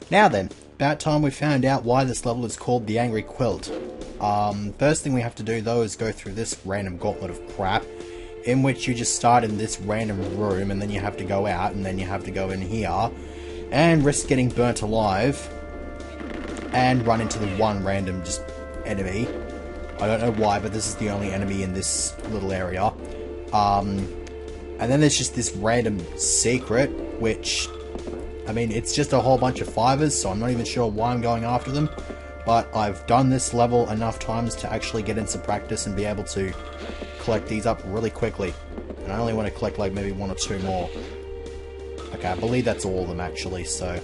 Now then, about time we found out why this level is called the Angry Quilt. First thing we have to do though is go through this random gauntlet of crap, in which you just start in this random room and then you have to go out and then you have to go in here and risk getting burnt alive and run into the one random just enemy. I don't know why, but this is the only enemy in this little area. And then there's just this random secret, which, I mean, it's just a whole bunch of fivers, so I'm not even sure why I'm going after them. But I've done this level enough times to actually get in some practice and be able to collect these up really quickly. And I only want to collect like maybe one or two more. Okay, I believe that's all of them actually, so...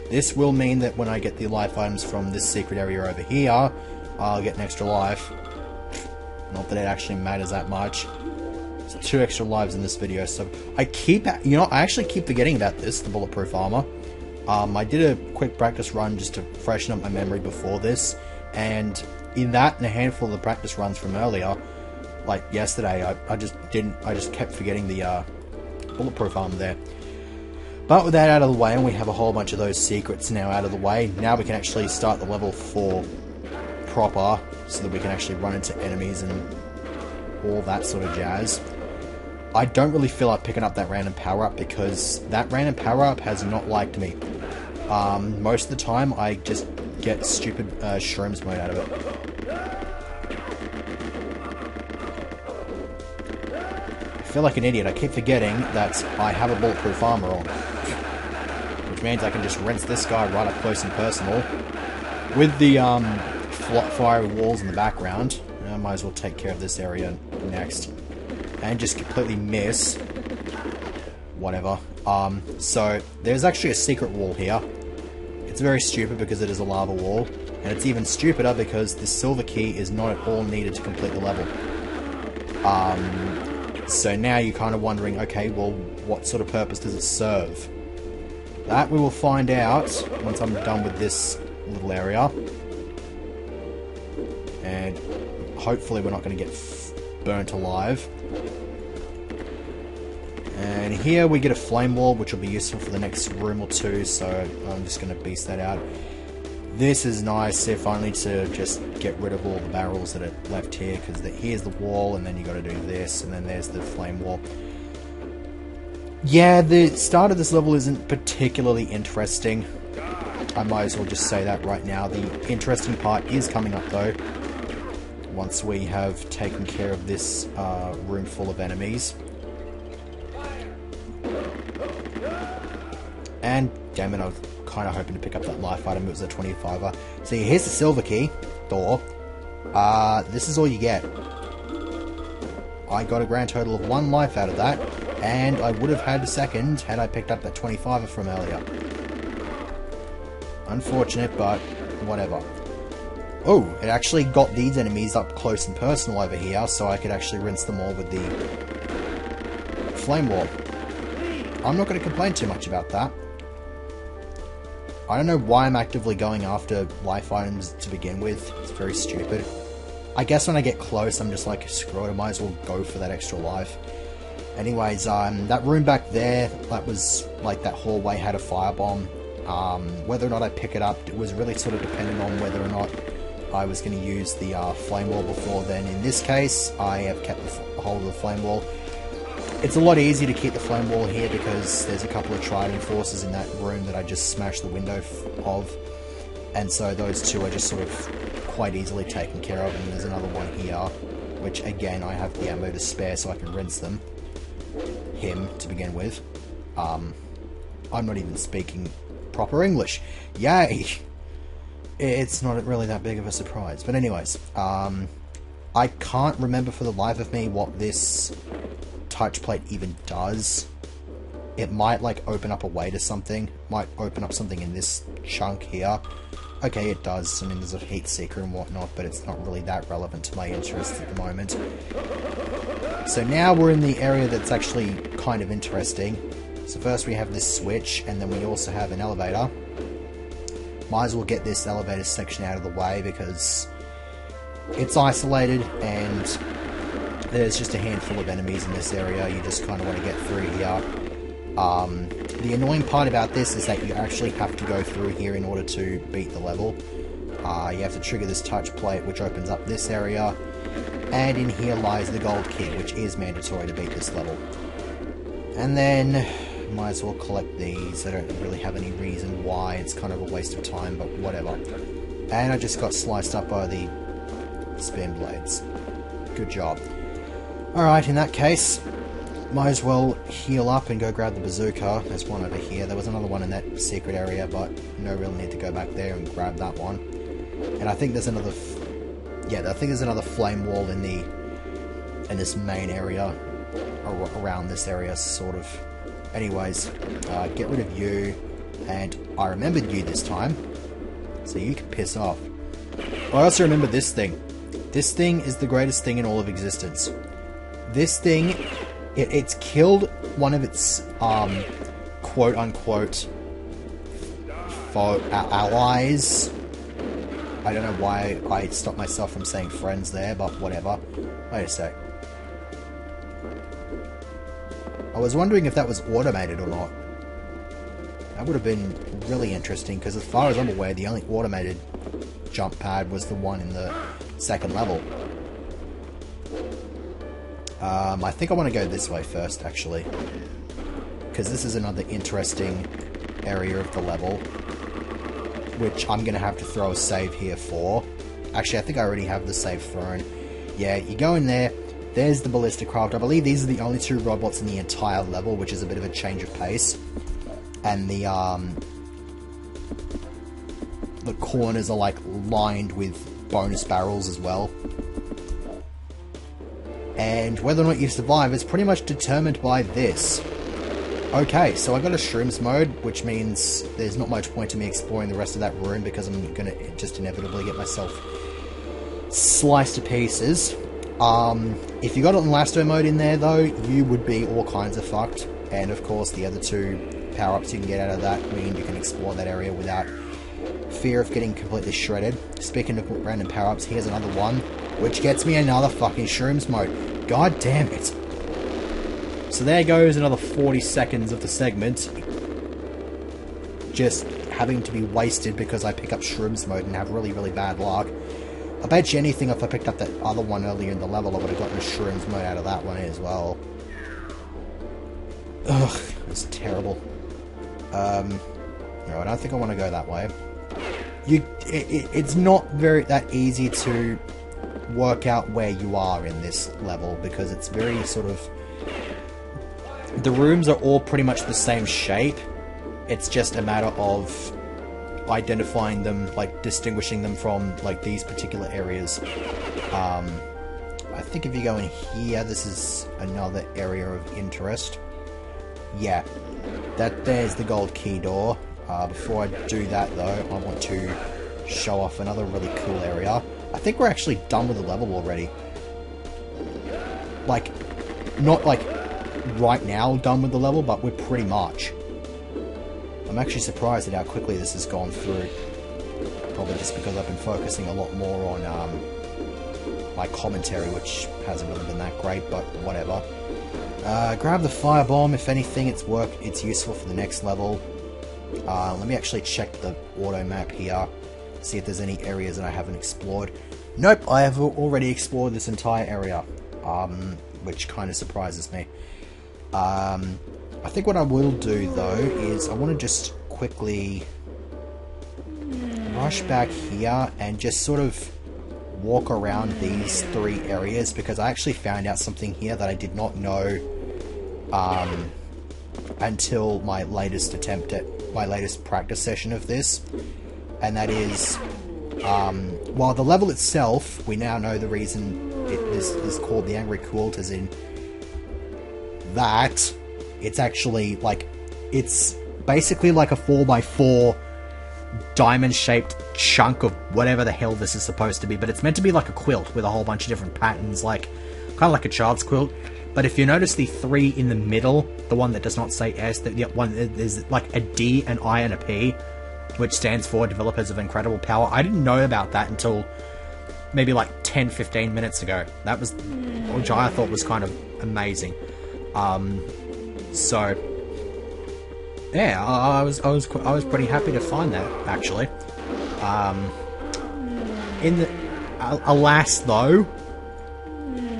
this will mean that when I get the life items from this secret area over here, I'll get an extra life. Not that it actually matters that much. So 2 extra lives in this video, so I actually keep forgetting about this, the bulletproof armor. I did a quick practice run just to freshen up my memory before this, and in that and a handful of the practice runs from earlier, like yesterday, I just kept forgetting the bulletproof armor there. But with that out of the way, and we have a whole bunch of those secrets now out of the way, now we can actually start the level 4 proper, so that we can actually run into enemies and all that sort of jazz. I don't really feel like picking up that random power-up because that random power-up has not liked me. Most of the time, I just get stupid shrooms mode out of it. I feel like an idiot. I keep forgetting that I have a bulletproof armor on. Which means I can just rinse this guy right up close and personal. With the fiery walls in the background, I might as well take care of this area next. And just completely miss. Whatever. So, there's actually a secret wall here. It's very stupid because it is a lava wall. And it's even stupider because the silver key is not at all needed to complete the level. So now you're kind of wondering, okay, well, what sort of purpose does it serve? That we will find out once I'm done with this little area. And hopefully we're not going to get burnt alive. And here we get a flame wall, which will be useful for the next room or two, so I'm just going to beast that out. This is nice if I need to just get rid of all the barrels that are left here, because here's the wall, and then you got to do this, and then there's the flame wall. Yeah, the start of this level isn't particularly interesting. I might as well just say that right now. The interesting part is coming up though, once we have taken care of this room full of enemies. And damn it, I was kind of hoping to pick up that life item. It was a 25er. So here's the silver key door. This is all you get. I got a grand total of 1 life out of that, and I would have had a second had I picked up that 25er from earlier. Unfortunate, but whatever. Oh, it actually got these enemies up close and personal over here, so I could actually rinse them all with the flame wall. I'm not going to complain too much about that. I don't know why I'm actively going after life items to begin with. It's very stupid. I guess when I get close, I'm just like, screw it, I might as well go for that extra life. Anyways, that room back there, that was, like, that hallway had a firebomb. Whether or not I pick it up, it was really sort of dependent on whether or not I was going to use the flame wall before then. In this case, I have kept the hold of the flame wall. It's a lot easier to keep the flame wall here because there's a couple of Triad enforcers in that room that I just smashed the window of. And so those two are just sort of quite easily taken care of. And there's another one here, which again, I have the ammo to spare so I can rinse them. Him, to begin with. I'm not even speaking proper English. Yay! It's not really that big of a surprise. But anyways, I can't remember for the life of me what this touch plate even does. It might like open up a way to something. Might open up something in this chunk here. Okay, it does. I mean, there's a heat seeker and whatnot, but it's not really that relevant to my interests at the moment. So now we're in the area that's actually kind of interesting. So first we have this switch, and then we also have an elevator. Might as well get this elevator section out of the way because it's isolated and there's just a handful of enemies in this area. You just kind of want to get through here. the annoying part about this is that you actually have to go through here in order to beat the level. You have to trigger this touch plate, which opens up this area, and in here lies the gold key, which is mandatory to beat this level. And then, might as well collect these. I don't really have any reason why, it's kind of a waste of time, but whatever. And I just got sliced up by the spin blades. Good job. Alright, in that case, might as well heal up and go grab the bazooka. There's one over here. There was another one in that secret area, but no real need to go back there and grab that one. And I think there's another... I think there's another flame wall in this main area. Around this area, sort of. Anyways, get rid of you. And I remembered you this time. So you can piss off. I also remember this thing. This thing is the greatest thing in all of existence. This thing... It's killed one of its, quote-unquote, allies. I don't know why I stopped myself from saying friends there, but whatever. Wait a sec. I was wondering if that was automated or not. That would have been really interesting, because as far as I'm aware, the only automated jump pad was the one in the second level. I think I want to go this way first, actually. Because this is another interesting area of the level. Which I'm going to have to throw a save here for. Actually, I think I already have the save thrown. Yeah, you go in there. There's the ballista craft. I believe these are the only two robots in the entire level, which is a bit of a change of pace. And the corners are, like, lined with bonus barrels as well. And whether or not you survive is pretty much determined by this. Okay, so I got a shrooms mode, which means there's not much point to me exploring the rest of that room because I'm gonna just inevitably get myself sliced to pieces. If you got it in Lasto mode in there though, you would be all kinds of fucked. And of course the other two power-ups you can get out of that mean you can explore that area without fear of getting completely shredded. Speaking of random power-ups, here's another one, which gets me another fucking shrooms mode. God damn it. So there goes another 40 seconds of the segment. Just having to be wasted because I pick up shrooms mode and have really, really bad luck. I bet you anything if I picked up that other one earlier in the level, I would have gotten a shrooms mode out of that one as well. Ugh, it's terrible. No, I don't think I want to go that way. It's not that easy to work out where you are in this level because it's very sort of... The rooms are all pretty much the same shape. It's just a matter of identifying them, like distinguishing them from like these particular areas. I think if you go in here, this is another area of interest. Yeah, there's the gold key door. Before I do that though, I want to show off another really cool area. I think we're actually done with the level already. Like, not like right now done with the level, but we're pretty much. I'm actually surprised at how quickly this has gone through. Probably just because I've been focusing a lot more on my commentary, which hasn't really been that great, but whatever. Grab the firebomb. If anything, it's useful for the next level. Let me actually check the auto map here, see if there's any areas that I haven't explored. Nope, I have already explored this entire area, which kind of surprises me. I think what I will do though is I want to just quickly rush back here and just sort of walk around these three areas because I actually found out something here that I did not know until my latest attempt at my latest practice session of this, and that is while the level itself, we now know the reason it is called the Angry Quilt, as in that it's actually like, it's basically like a 4x4 diamond shaped chunk of whatever the hell this is supposed to be, but it's meant to be like a quilt with a whole bunch of different patterns, like kind of like a child's quilt. But if you notice the three in the middle, the one that does not say S, the one is like a D, an I, and a P, which stands for Developers of Incredible Power. I didn't know about that until maybe like 10-15 minutes ago. That was, which I thought was kind of amazing. So Yeah, I was pretty happy to find that, actually. Alas though,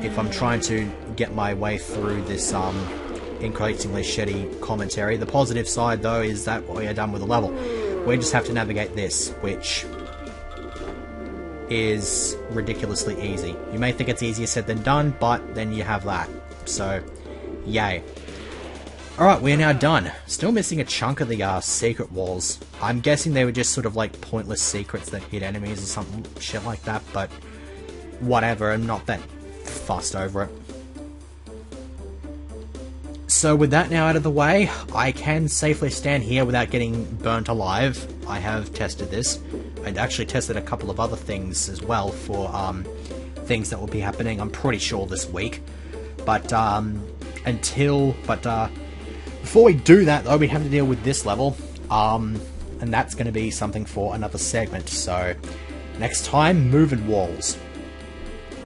if I'm trying to get my way through this increasingly shitty commentary, the positive side though is that we are done with the level. We just have to navigate this, which is ridiculously easy. You may think it's easier said than done, but then you have that. So, yay. Alright, we are now done. Still missing a chunk of the secret walls. I'm guessing they were just sort of like pointless secrets that hit enemies or something shit like that, but whatever, I'm not that fussed over it. So with that now out of the way, I can safely stand here without getting burnt alive. I have tested this. I'd actually tested a couple of other things as well for things that will be happening, I'm pretty sure, this week. But before we do that though, we have to deal with this level. And that's going to be something for another segment. So next time, moving walls.